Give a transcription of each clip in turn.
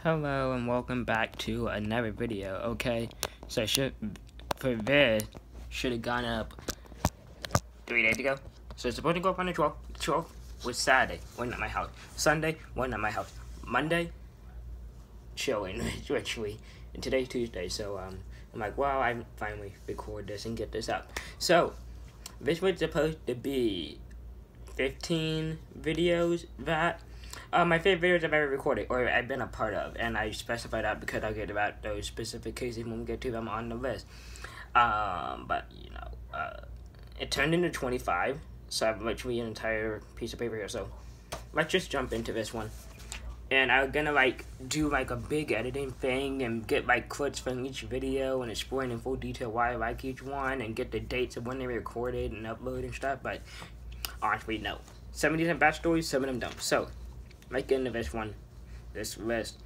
Hello and welcome back to another video. Okay, so for this should have gone up 3 days ago. So it's supposed to go up on the 12th. The 12th was Saturday, wasn't at my house. Sunday, wasn't at my house. Monday, chilling, literally. And today's Tuesday, so I'm like, wow, I finally record this and get this up. So this was supposed to be 15 videos that. My favorite videos I've ever recorded, or I've been a part of, and I specify that because I'll get about those specific cases when we get to them on the list. But, you know, it turned into 25, so I've literally an entire piece of paper here, so let's just jump into this one. And I'm gonna, do, a big editing thing and get, clips from each video and explain in full detail why I like each one and get the dates of when they were recorded and uploaded and stuff, but honestly, no. Some of these have bad stories, some of them don't, so let's get into this one, this list.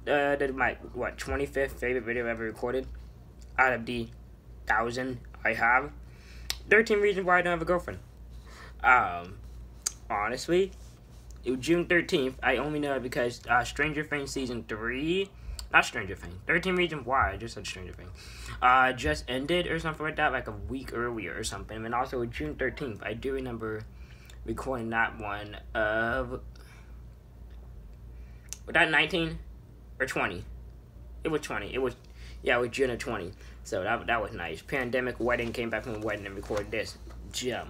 This is my, 25th favorite video I've ever recorded out of the 1,000 I have. 13 reasons why I don't have a girlfriend. Honestly, it was June 13th. I only know it because Stranger Things Season 3, not Stranger Things, 13 reasons why, I just said Stranger Things, just ended or something like that, like a week earlier or something. And also June 13th, I do remember recording that one of... Was that 19 or 20? It was 20. It was June of 20. So that was nice. Pandemic wedding, came back from a wedding and recorded this. Gem.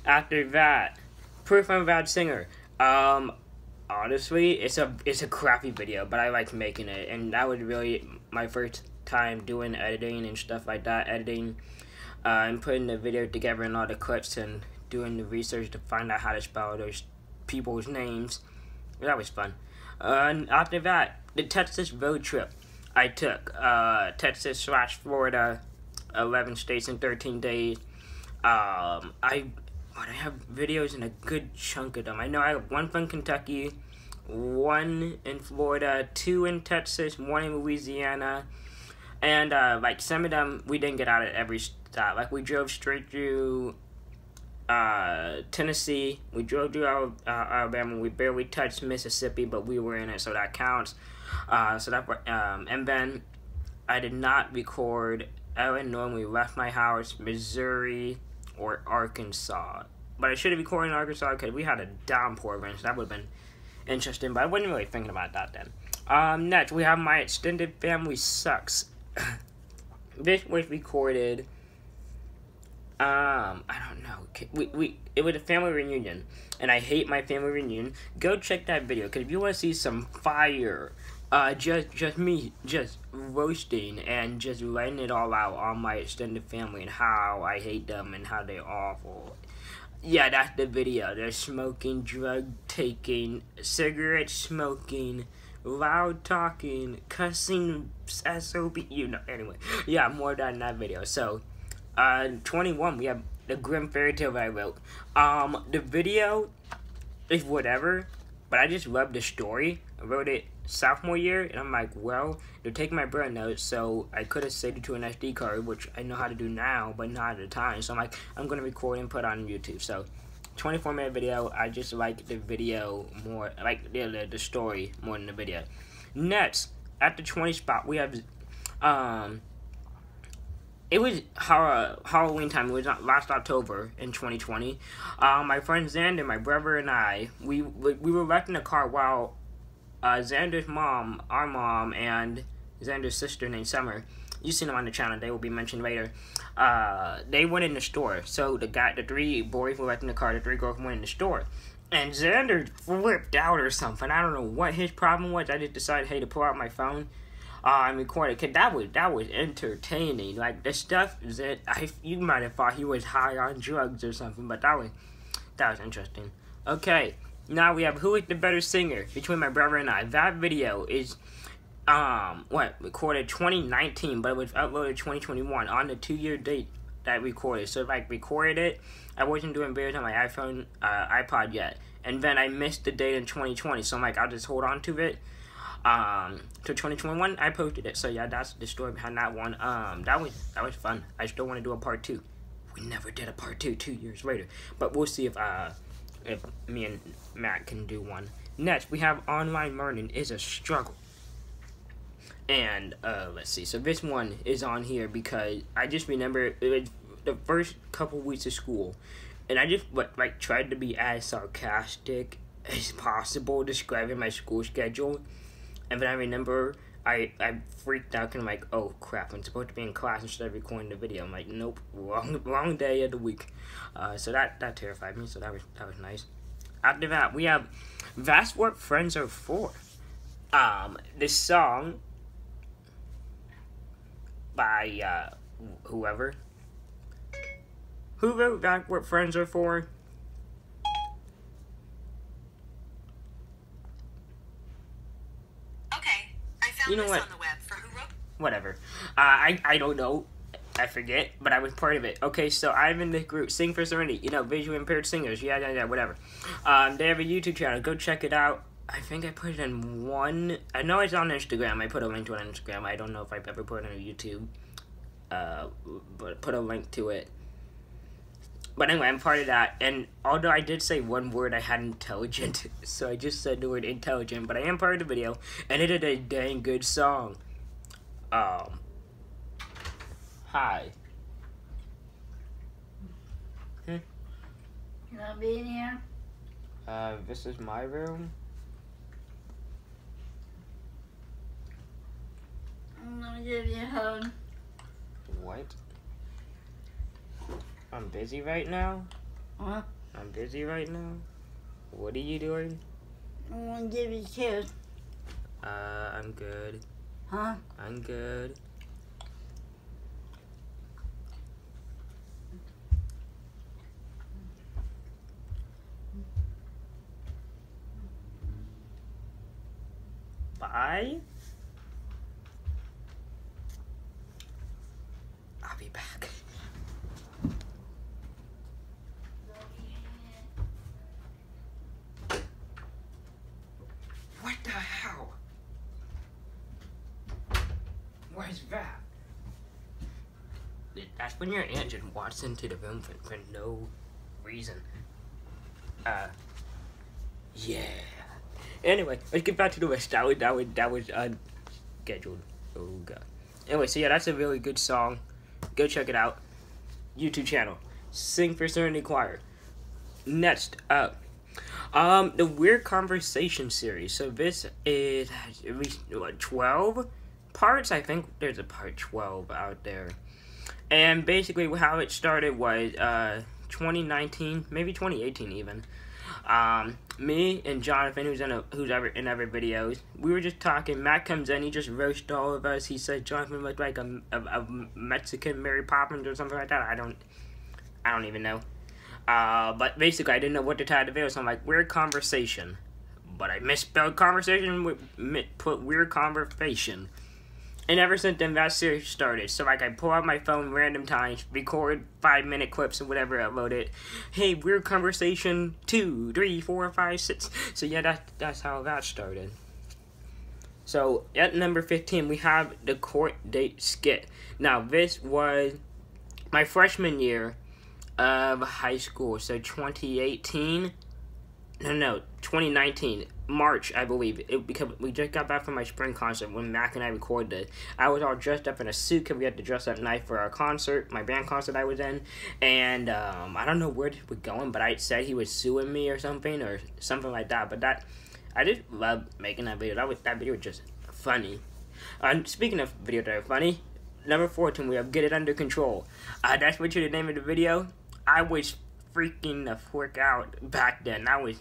After that, Proof I'm a Bad Singer. Honestly, it's a crappy video, but I like making it, and that was really my first time doing editing and stuff like that. Editing and putting the video together and all the clips and doing the research to find out how to spell those people's names. That was fun. After that, the Texas road trip I took, Texas/Florida, 11 states in 13 days. I have videos in a good chunk of them. I know I have one from Kentucky, one in Florida, 2 in Texas, 1 in Louisiana, and some of them we didn't get out at every stop. Like we drove straight through Tennessee, we drove through Alabama, we barely touched Mississippi, but we were in it, so that counts. And then I did not record Illinois when we left my house, Missouri, or Arkansas. But I should have recorded in Arkansas because we had a downpour event, so that would have been interesting, but I wasn't really thinking about that then. Next, we have My Extended Family Sucks. This was recorded... I don't know. It was a family reunion, and I hate my family reunion. Go check that video, because if you want to see some fire, just me, just roasting and just letting it all out on my extended family and how I hate them and how they're awful. Yeah, that's the video. They're smoking, drug taking, cigarette smoking, loud talking, cussing, SOB, anyway. Yeah, more than that video. So, 21, we have the Grim Fairy Tale that I wrote. The video is whatever, but I just love the story. I wrote it sophomore year, and I'm like, well, they're taking my brain notes, so I could have saved it to an SD card, which I know how to do now, but not at the time. So I'm like, I'm going to record and put on YouTube. So, 24-minute video, I just like the video more, like the story more than the video. Next, at the 20 spot, we have, it was Halloween time. It was last October in 2020. My friend Xander, my brother, and I, we were left in a car while Xander's mom, our mom, and Xander's sister named Summer, you've seen them on the channel, they will be mentioned later, they went in the store. So the 3 boys were left in the car, the 3 girls went in the store. And Xander flipped out or something. I don't know what his problem was. I just decided, hey, to pull out my phone and record it, cause that was entertaining. Like the stuff that you might have thought he was high on drugs or something, but that was interesting. Okay, now we have Who is the Better Singer between my brother and I. That video is recorded 2019, but it was uploaded 2021 on the 2-year date that I recorded. So if I recorded it, I wasn't doing videos on my iPhone, iPod yet, and then I missed the date in 2020. So I'm like, I'll just hold on to it. To 2021, I posted it. So yeah, that's the story behind that one. That was fun. I still want to do a part 2. We never did a part 2 2 years later, but we'll see if me and Matt can do one. Next, we have Online learning is a struggle. And let's see. So this one is on here because I just remember it was the first couple weeks of school, and I just like tried to be as sarcastic as possible describing my school schedule. And then I remember I freaked out and I'm like, oh crap, I'm supposed to be in class instead of recording the video. I'm like, nope, wrong day of the week. So that terrified me. So that was nice. After that, we have That's What Friends Are For. This song by whoever. Who wrote That's What Friends Are For? Okay, I found You know this what? on the web for who wrote. Whatever. I don't know. I forget, but I was part of it. Okay, so I'm in the group Sing for Serenity. You know, visually impaired singers. Yeah, whatever. They have a YouTube channel. Go check it out. I think I put it in one. I know it's on Instagram. I put a link to it on Instagram. I don't know if I've ever put it on YouTube. But put a link to it. But anyway, I'm part of that. And although I did say one word, I had intelligent. So I just said the word intelligent. But I am part of the video. And it is a dang good song. Hi. Can I be in here? This is my room. I'm gonna give you a hug. What? I'm busy right now? Huh? I'm busy right now? What are you doing? I wanna give you a kiss. I'm good. Huh? I'm good. Bye. I'll be back. What the hell? What is that? That's when your aunt just walks into the room for no reason. Yeah. Anyway, let's get back to the rest. That was unscheduled. Oh god. Anyway, so yeah, that's a really good song. Go check it out. YouTube channel, Sing for Serenity Choir. Next up, the Weird Conversation series. So this is at least what, 12 parts. I think there's a part 12 out there. And basically, how it started was 2019, maybe 2018 even. Me and Jonathan, who's in every videos, we were just talking. Matt comes in, he just roasts all of us. He said Jonathan looked like a Mexican Mary Poppins or something like that. I don't even know. But basically, I didn't know what to title the video, so I'm like, Weird Conversation. But I misspelled conversation, put Weird Conversation. And ever since then, that series started. So, like, I pull out my phone random times, record 5-minute clips and whatever, upload it. Hey, Weird Conversation 2, 3, 4, 5, 6. So, yeah, that's how that started. So, at number 15, we have the Court Date Skit. Now, this was my freshman year of high school. So, 2018. No, 2019. March, I believe, because we just got back from my spring concert when Mac and I recorded it. I was all dressed up in a suit because we had to dress up nice for our concert, my band concert I was in, and I don't know where we're going, but I said he was suing me or something like that. But I just love making that video. That video was just funny. Speaking of videos that are funny, number 14, we have Get It Under Control. That's what the name of the video. I was freaking the frick out back then. That was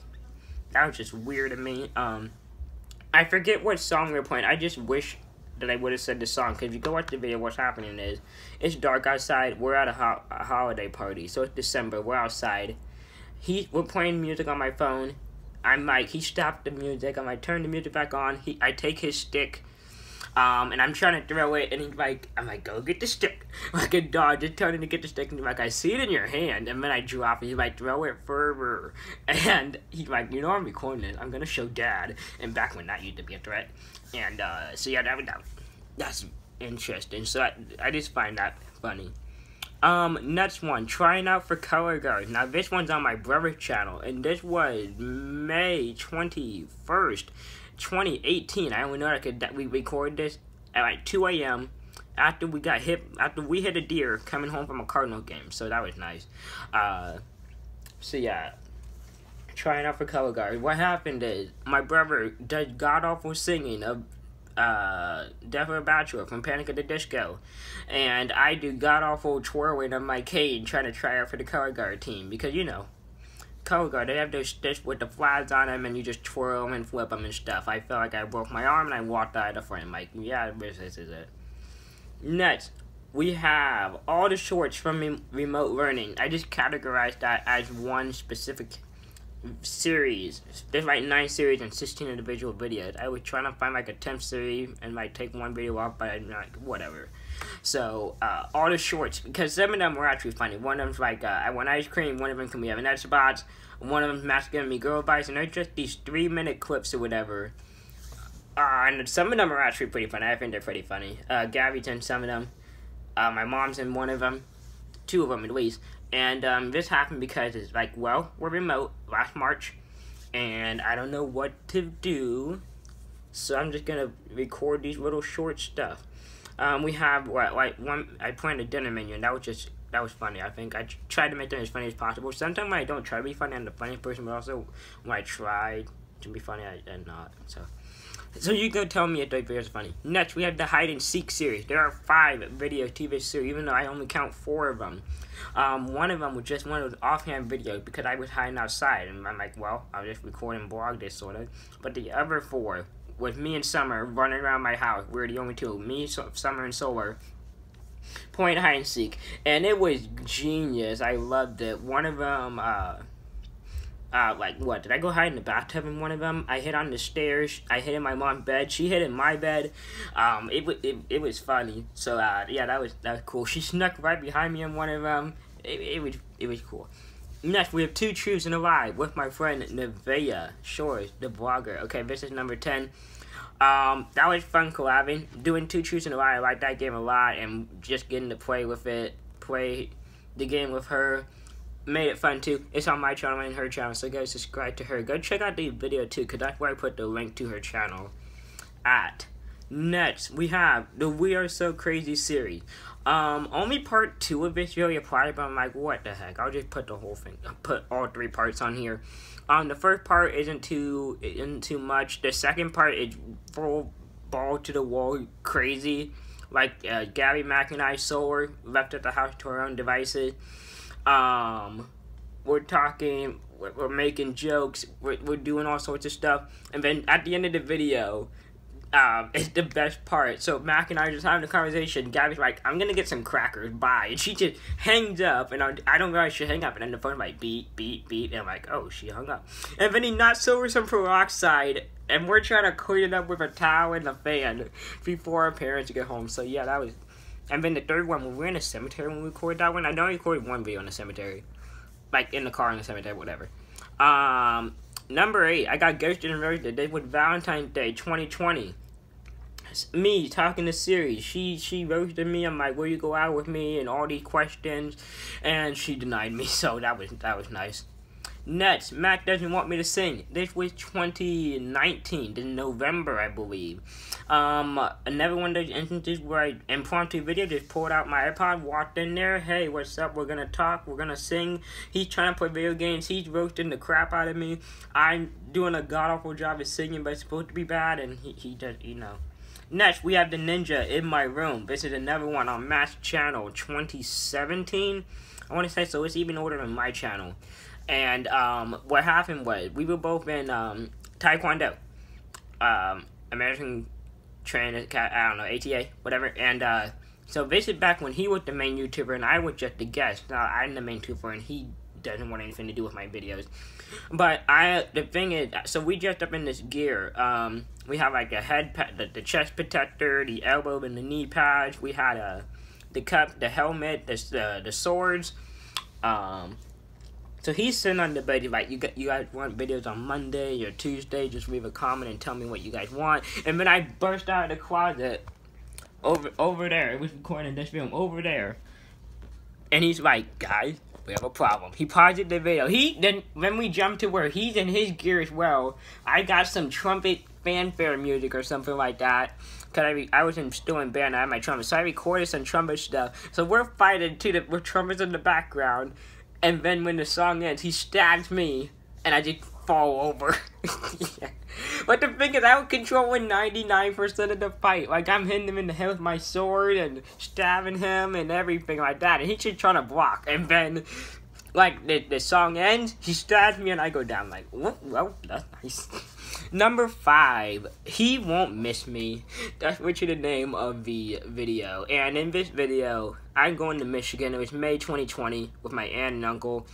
just weird to me. I forget what song we were playing. I just wish that I would have said the song. Because if you go watch the video, what's happening is, it's dark outside. We're at a holiday party. So it's December. We're outside. We're playing music on my phone. I'm like, he stopped the music. I'm like, turn the music back on. I take his stick. And I'm trying to throw it, and I'm like, go get the stick. Like a dog, just turning to get the stick, and he's like, I see it in your hand, and then I drop it. He's like, throw it further. And he's like, you know I'm recording it. I'm gonna show Dad. And back when that used to be a threat. And, so yeah, that's interesting. So I just find that funny. Next one, Trying Out for Color Guard. Now, this one's on my brother's channel, and this was May 21st. 2018. I only know we recorded this at like 2 a.m. after we hit a deer coming home from a Cardinal game. So that was nice. So yeah, trying out for color guard. What happened is my brother does god awful singing of Death of a Bachelor from Panic at the Disco, and I do god awful twirling on my cane trying to try out for the color guard team, because you know, color guard, they have those sticks with the flags on them and you just twirl them and flip them and stuff. I felt like I broke my arm and I walked out of the frame like, yeah, this is it. Next, we have all the shorts from remote learning. I just categorized that as one specific series. There's like 9 series and 16 individual videos. I was trying to find like a 10th series and like take one video off, but I'm like, whatever. So all the shorts, because some of them were actually funny. One of them's like I want ice cream, one of them can be having Xbox, one of them's Matt's giving me girl bites, and they're just these 3-minute clips or whatever. And some of them are actually pretty funny. I think they're pretty funny. Gabby's in some of them. My mom's in one of them. 2 of them at least. And this happened because it's like, well, we're remote last March, and I don't know what to do, so I'm just gonna record these little short stuff. We have like one. I planned a dinner menu, and that was funny. I think I tried to make them as funny as possible. Sometimes when I don't try to be funny, I'm the funny person, but also when I try to be funny, I'm not. So you can tell me if those videos are funny. Next, we have the hide and seek series. There are 5 video TV series, even though I only count 4 of them. One of them was just one of those offhand videos because I was hiding outside, and I'm like, well, I'll just record and blog this sort of. But the other 4 was me and Summer running around my house. We were the only 2, me, Summer, and Solar, playing hide and seek, and it was genius. I loved it. One of them, like, what, did I go hide in the bathtub in one of them? I hid on the stairs. I hid in my mom's bed. She hid in my bed. It was funny. So, yeah, that was cool. She snuck right behind me in one of them. It was cool. Next, we have 2 Truths and a Lie with my friend Nevaeh Shores, the blogger. Okay, this is number 10. That was fun collabing. Doing 2 Truths and a Lie, I like that game a lot, and just getting to play with it, play the game with her, made it fun too. It's on my channel and her channel, so go subscribe to her. Go check out the video too, because that's where I put the link to her channel at. Next, we have the We Are So Crazy series. Only part 2 of this really applied, but I'm like, what the heck? I'll just put the whole thing, put all 3 parts on here. The first part isn't too much. The second part is full ball to the wall crazy. Like, Gabby, Mac, and I, Solar, left at the house to our own devices. We're talking, we're making jokes, we're doing all sorts of stuff, and then at the end of the video, it's the best part. So Mac and I are just having a conversation. Gabby's like, I'm gonna get some crackers, bye. And she just hangs up, and I don't realize she hang up, and then the phone like beep, beep, beep, and I'm like, oh, she hung up. And then he knocks over some peroxide, and we're trying to clean it up with a towel and a fan before our parents get home. So yeah, that was. And then the third one, when we were in a cemetery when we recorded that one, I know I recorded one video in the cemetery. Like, in the car in the cemetery, whatever. Number 8, I got ghosted and roasted. It was Valentine's Day 2020. It's me talking to Siri. She roasted me. I'm like, will you go out with me? And all these questions. And she denied me, so that was nice. Next, Mac doesn't want me to sing. This was 2019, in November, I believe. Another one of those instances where I impromptu video, just pulled out my iPod, walked in there, hey, what's up, we're gonna talk, we're gonna sing. He's trying to play video games, he's roasting the crap out of me. I'm doing a god-awful job of singing, but it's supposed to be bad, and he does, you know. Next, we have the Ninja in My Room. This is another one on Matt's channel, 2017. I want to say, so it's even older than my channel. And what happened was, we were both in Taekwondo, American Trainer, I don't know, ATA, whatever. And so this is back when he was the main YouTuber and I was just the guest. Now I'm the main YouTuber and he doesn't want anything to do with my videos. But the thing is, so we dressed up in this gear. We have like a head, the chest protector, the elbow and the knee pads. We had the cup, the helmet, the swords. So he's sitting on the bed, like, you guys want videos on Monday or Tuesday, just leave a comment and tell me what you guys want. And then I burst out of the closet, over there, it was recording in this film, over there. And he's like, guys, we have a problem. He paused the video. Then we jumped to where he's in his gear as well. I got some trumpet fanfare music or something like that. Cause I was still in band, I had my trumpet, so I recorded some trumpet stuff. So we're fighting with trumpets in the background, and then when the song ends, he stabs me, and I just fall over. Yeah. But the thing is, I was controlling 99% of the fight. Like, I'm hitting him in the head with my sword and stabbing him and everything like that, and he's just trying to block. And then, like, the song ends, he stabs me, and I go down. Like, well, that's nice. Number 5, He Won't Miss Me. That's literally the name of the video. And in this video, I'm going to Michigan. It was May 2020 with my aunt and uncle.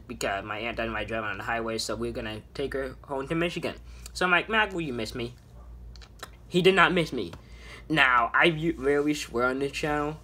Because my aunt doesn't like driving on the highway, so we're going to take her home to Michigan. So I'm like, Mac, will you miss me? He did not miss me. Now, I rarely swear on this channel,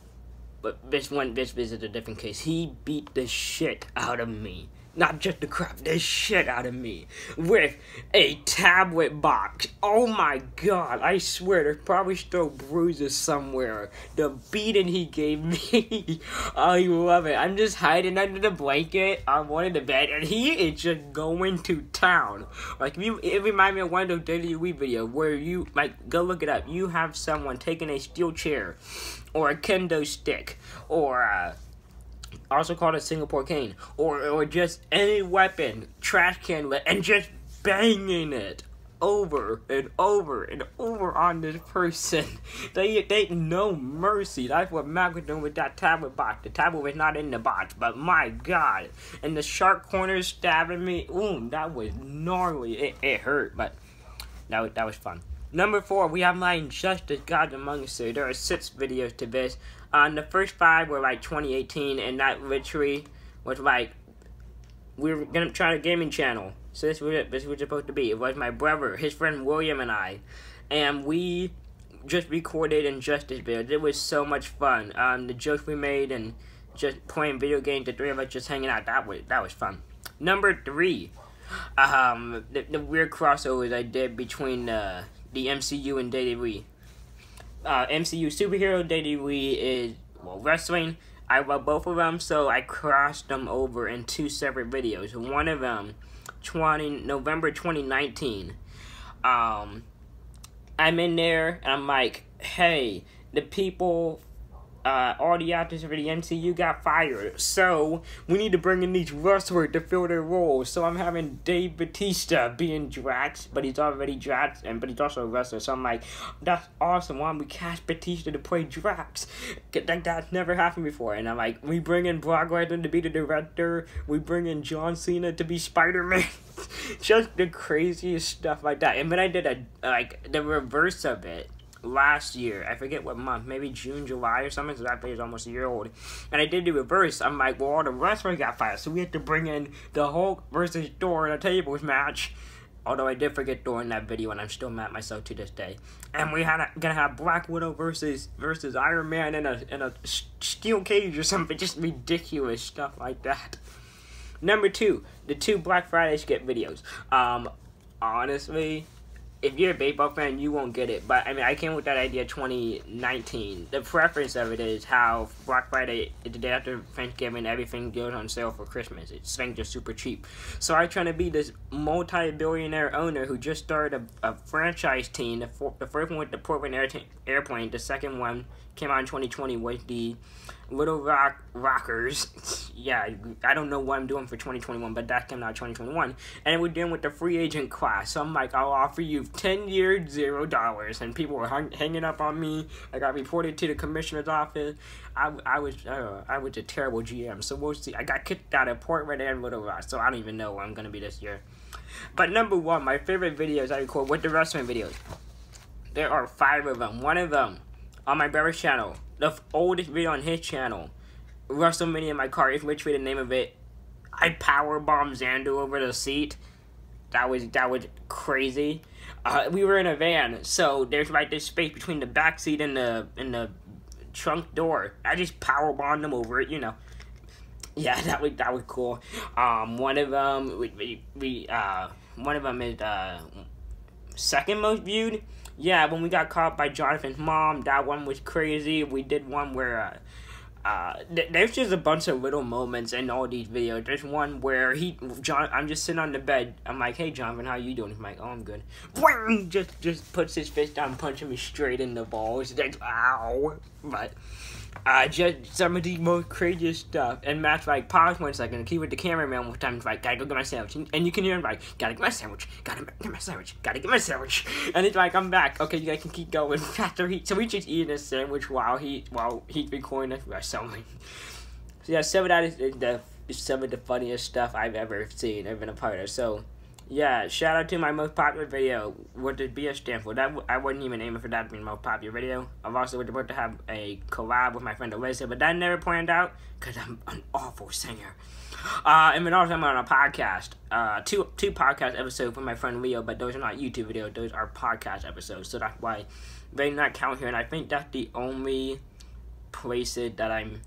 but this is a different case. He beat the shit out of me. Not just the crap, the shit out of me with a tablet box. Oh my god, I swear there's probably still bruises somewhere. The beating he gave me, I love it. I'm just hiding under the blanket on one of the bed, and he is just going to town. Like, it reminds me of one of those WWE videos where you, like, go look it up. You have someone taking a steel chair or a kendo stick or also called a Singapore cane, or just any weapon, trash can, and just banging it over and over and over on this person. They no mercy. That's what Mac was doing with that tablet box. The tablet was not in the box, but my god. And the sharp corners stabbing me. Ooh, that was gnarly. It hurt, but that was fun. Number 4, we have my Injustice Gods Among Us. There are 6 videos to this. The first 5 were like 2018, and that literally was like, we were gonna try a gaming channel. So this was supposed to be. It was my brother, his friend William, and I. And we just recorded Injustice videos. It was so much fun. The jokes we made and just playing video games, the 3 of us just hanging out, that was fun. Number 3, the weird crossovers I did between the MCU and WWE. MCU superhero, WWE is, well, wrestling. I love both of them, so I crossed them over in 2 separate videos. One of them, November 2019. I'm in there, and I'm like, hey, the people, all the actors for the MCU got fired, so we need to bring in these wrestlers to fill their roles. So I'm having Dave Bautista being Drax, but he's already Drax, but he's also a wrestler. So I'm like, that's awesome. Why don't we cast Bautista to play Drax? That's never happened before. And I'm like, we bring in Brock Lesnar to be the director. We bring in John Cena to be Spider-Man. Just the craziest stuff like that. And then I did the reverse of it last year. I forget what month, maybe June, July or something, so that play is almost a year old. And I did the reverse. I'm like, well, all the wrestlers got fired, so we had to bring in the Hulk versus Thor in a tables match. Although I did forget Thor in that video, and I'm still mad at myself to this day. And we gonna have Black Widow versus Iron Man in a steel cage or something. Just ridiculous stuff like that. Number 2, the 2 Black Friday skip videos. Honestly, if you're a baseball fan, you won't get it. But, I mean, I came with that idea 2019. The preference of it is how Black Friday, the day after Thanksgiving, everything goes on sale for Christmas. Things are super cheap. So I'm trying to be this multi-billionaire owner who just started a franchise team. The first one with the Portland Airplane. The second one came out in 2020 was the Little Rock Rockers. Yeah, I don't know what I'm doing for 2021, but that came out in 2021. And we're dealing with the free agent class. So I'm like, I'll offer you 10 years, $0. And people were hanging up on me. I got reported to the commissioner's office. I was a terrible GM. So we'll see. I got kicked out of Portland and Little Rock. So I don't even know where I'm going to be this year. But number 1, my favorite videos I record with the wrestling videos. There are 5 of them. One of them on my brother's channel. The oldest video on his channel, WrestleMania in my car, is literally the name of it. I powerbombed Xander over the seat. That was crazy. We were in a van, so there's like this space between the back seat and the trunk door. I just powerbombed him over it, you know. Yeah, that was cool. One of them one of them is second most viewed. Yeah, when we got caught by Jonathan's mom, that one was crazy. We did one where There's just a bunch of little moments in all these videos. There's one where I'm just sitting on the bed. I'm like, hey, Jonathan, how you doing? He's like, oh, I'm good. Just puts his fist down, punching me straight in the balls. That's, ow. But, just some of the most craziest stuff. And Matt's like, pause 1 second, keep with the cameraman one time. He's like, gotta go get my sandwich. And you can hear him like, gotta get my sandwich, gotta get my sandwich, gotta get my sandwich. And he's like, I'm back. Okay, you guys can keep going. So we just eating a sandwich while he's recording us wrestling. So yeah, some of that is some of the funniest stuff I've ever seen, ever been a part of. So yeah, shout out to my most popular video. What did BS stand for? That I wasn't even aiming for that to be the most popular video. I've also been about to have a collab with my friend Alyssa, but that never planned out because I'm an awful singer. And then also I'm on a podcast. Two podcast episodes with my friend Leo, but those are not YouTube videos. Those are podcast episodes. So that's why they not count here. And I think that's the only places that I'm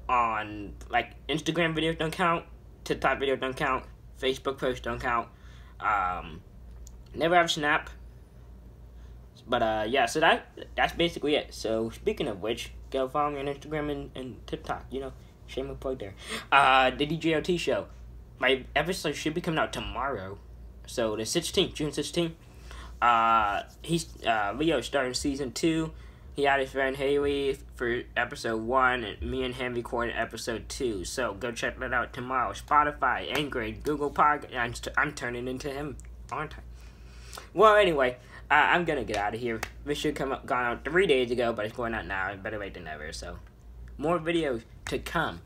on. Like Instagram videos don't count. TikTok videos don't count. Facebook posts don't count. Never have Snap. But yeah, so that's basically it. So speaking of which, go follow me on Instagram and TikTok. You know, shameless plug there. The DJOT show. My episode should be coming out tomorrow. So the 16th, June 16th. Leo's starting season 2. He had his friend Haley for episode 1, and me and him recorded episode 2. So go check that out tomorrow. Spotify, Anchor, Google Podcast. I'm turning into him, aren't I? Well, anyway, I'm gonna get out of here. This should gone out 3 days ago, but it's going out now. Better late than never. So more videos to come.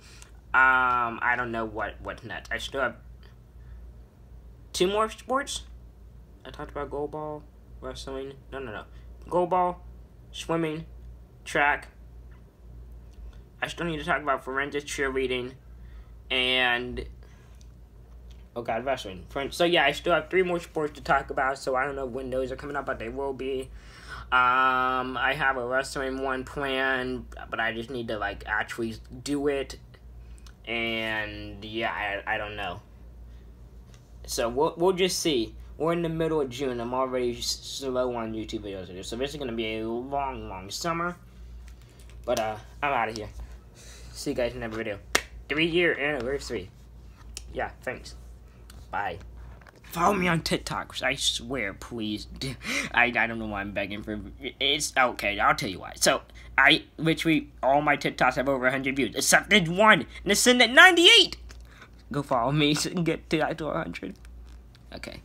I don't know what's next. I still have 2 more sports. I talked about goalball, wrestling. No. Goalball, swimming, track. I still need to talk about forensics, cheerleading, and wrestling. So yeah, I still have 3 more sports to talk about. So I don't know when those are coming up, but they will be. I have a wrestling one planned, but I just need to actually do it. And yeah, I don't know. So we'll just see. We're in the middle of June. I'm already slow on YouTube videos. So this is going to be a long summer. But I'm out of here. See you guys in another video. 3-year anniversary. Yeah, thanks. Bye. Follow me on TikTok. I swear, please. I don't know why I'm begging for. It's okay. I'll tell you why. So literally all my TikToks have over 100 views, except this one, and it's sitting at 98. Go follow me so you can get to 100. Okay.